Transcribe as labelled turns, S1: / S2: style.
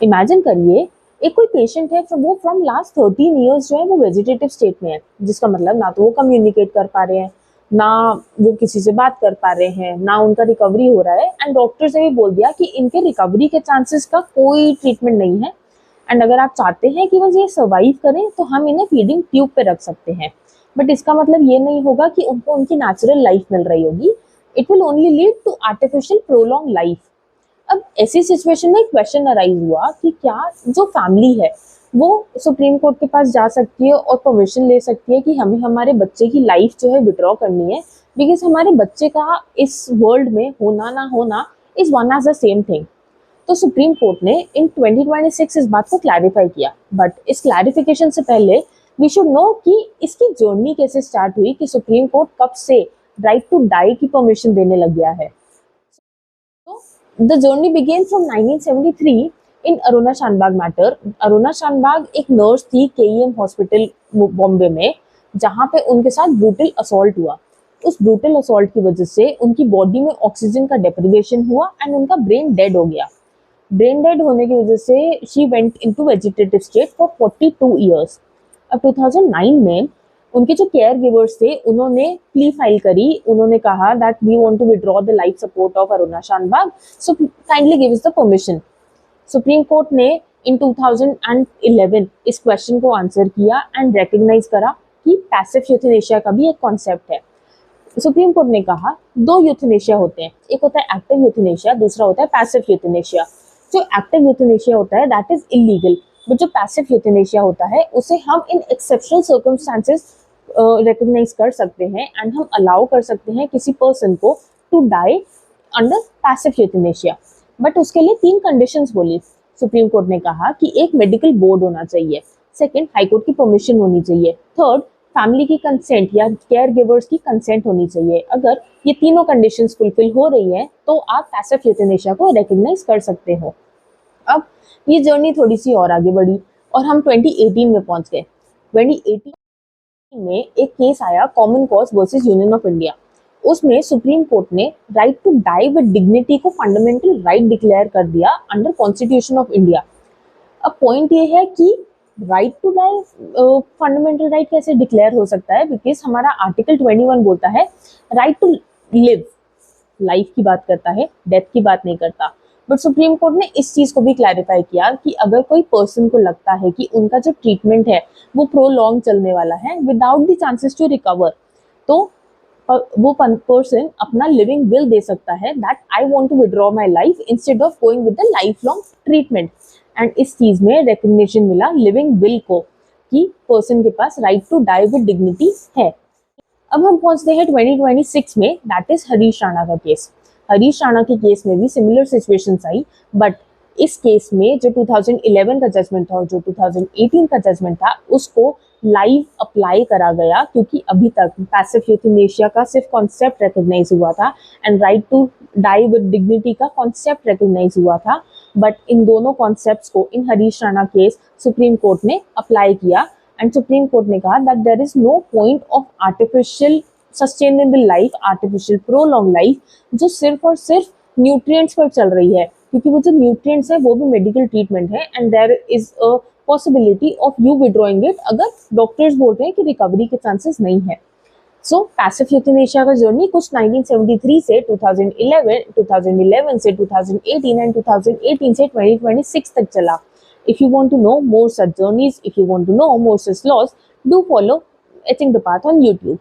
S1: Imagine करिए, एक कोई पेशेंट है, वो फ्रॉम लास्ट 13 ईयर्स जो है वो वेजिटेटिव स्टेट में है, जिसका मतलब ना तो वो कम्युनिकेट कर पा रहे हैं, ना वो किसी से बात कर पा रहे हैं, ना उनका रिकवरी हो रहा है। एंड डॉक्टर्स ने भी बोल दिया कि इनके रिकवरी के चांसेस का कोई ट्रीटमेंट नहीं है। एंड अगर आप चाहते हैं कि बस ये सर्वाइव करें तो हम इन्हें फीडिंग ट्यूब पे रख सकते हैं, बट इसका मतलब ये नहीं होगा कि उनको उनकी नेचुरल लाइफ मिल रही होगी। It will only lead to artificial prolong life. अब ऐसी सिचुएशन में एक क्वेश्चन अराइज हुआ कि क्या जो फैमिली है वो सुप्रीम कोर्ट के पास जा सकती है और परमिशन ले सकती है कि हमें हमारे बच्चे की लाइफ जो है विड्रॉ करनी है, बिकॉज हमारे बच्चे का इस वर्ल्ड में होना ना होना is one as the same thing. तो सुप्रीम कोर्ट ने इन 2026 इस बात को क्लैरिफाई किया, बट इस क्लैरिफिकेशन से पहले वी शुड नो कि इसकी जर्नी कैसे स्टार्ट हुई, कि सुप्रीम कोर्ट कब से राइट टू डाई की परमिशन देने लग गया है। The journey began from 1973 in Aruna Shanbaug matter. Aruna Shanbaug एक नर्स थी केईएम हॉस्पिटल बॉम्बे में, जहां पे उनके साथ ब्रूटल असॉल्ट हुआ। उस ब्रूटल असॉल्ट की वजह से उनकी बॉडी में ऑक्सीजन का डेप्रिवेशन हुआ एंड उनका ब्रेन डेड हो गया। ब्रेन डेड होने की वजह से she went into vegetative state for 42 years. अब 2009 में उनके जो केयर गिवर्स थे उन्होंने प्ली फाइल करी। उन्होंने कहा that we want to withdraw the life support of Aruna Shanbaug, so kindly give us the permission. Supreme court ने इन 2011 इस क्वेश्चन को आंसर किया एंड रिकग्नाइज करा कि पैसिव यूथनेशिया का भी एक कॉन्सेप्ट है। सुप्रीम कोर्ट ने कहा दो यूथनेशिया होते हैं, एक होता है एक्टिव यूथनेशिया, दूसरा होता है पैसिव यूथनेशिया। जो एक्टिव यूथनेशिया होता है दैट इज इलीगल, बट जो पैसिव यूथनेशिया होता है उसे हम इन एक्सेप्शनल सर्कमस्टांसेस रिकॉग्नाइज कर सकते हैं एंड हम अलाउ कर सकते हैं किसी पर्सन को to die under passive euthanasia. But उसके लिए 3 कंडीशंस बोली। सुप्रीम कोर्ट ने कहा कि एक मेडिकल बोर्ड होना चाहिए, सेकंड हाईकोर्ट की परमिशन होनी चाहिए, थर्ड फैमिली की कंसेंट या केयर गिवर्स की कंसेंट होनी चाहिए। अगर ये तीनों कंडीशंस फुलफिल हो रही है तो आप पैसिव यूथनेशिया को रिकॉग्नाइज कर सकते हो। अब ये जर्नी थोड़ी सी और आगे बढ़ी और हम 2018 में पहुंच गए। 2018 में एक केस आया, common cause versus Union of India. उसमें सुप्रीम कोर्ट ने right to die with dignity को फंडामेंटल राइट डिक्लेयर कर दिया अंडर कॉन्स्टिट्यूशन ऑफ इंडिया। अब पॉइंट ये है कि right to die fundamental right कैसे डिक्लेयर हो सकता है, बिकॉज हमारा आर्टिकल 21 बोलता है राइट टू लिव, लाइफ की बात करता है, डेथ की बात नहीं करता। बट सुप्रीम कोर्ट ने इस चीज को भी क्लैरिफाई किया कि अगर कोई पर्सन को लगता है कि उनका जो ट्रीटमेंट है वो प्रोलॉन्ग चलने वाला है without the chances to recover, तो वो पर्सन अपना लिविंग विल दे सकता है that I want to withdraw my life instead of going with the life long treatment. And इस चीज में रिकग्निशन मिला लिविंग विल को कि पर्सन के पास right to die with dignity है। अब हम पहुंचते हैं 2026 में, दैट इज हरीश राणा का केस। हरीश राणा के केस में भी सिमिलर सिचुएशंस आई, बट इस केस में जो 2011 का जजमेंट था और जो 2018 का जजमेंट था उसको लाइव अप्लाई करा गया, क्योंकि अभी तक पैसिव यूथनेशिया का सिर्फ कॉन्सेप्ट रिकॉग्नाइज हुआ था and right to die with dignity का कॉन्सेप्ट रिकॉग्नाइज हुआ था। बट इन दोनों कॉन्सेप्ट्स को in Harish Rana case supreme court ने अप्लाई किया एंड सुप्रीम कोर्ट ने कहा that there is no point of artificial sustainable life, artificial prolong life, जो सिर्फ और सिर्फ न्यूट्रिएंट्स पर चल रही है, क्योंकि वो जो न्यूट्रिएंट्स है वो भी मेडिकल ट्रीटमेंट है and there is a possibility of you withdrawing it अगर डॉक्टर्स बोल रहे हैं कि रिकवरी के चांसेस नहीं है। सो पैसिव यूथनेशिया का जर्नी कुछ 1973 से 2011, 2011 से 2018 एंड 2018 से 2026 तक चला। If you want to know more such journeys, if you want to know more such laws, do follow Etching the Path on YouTube.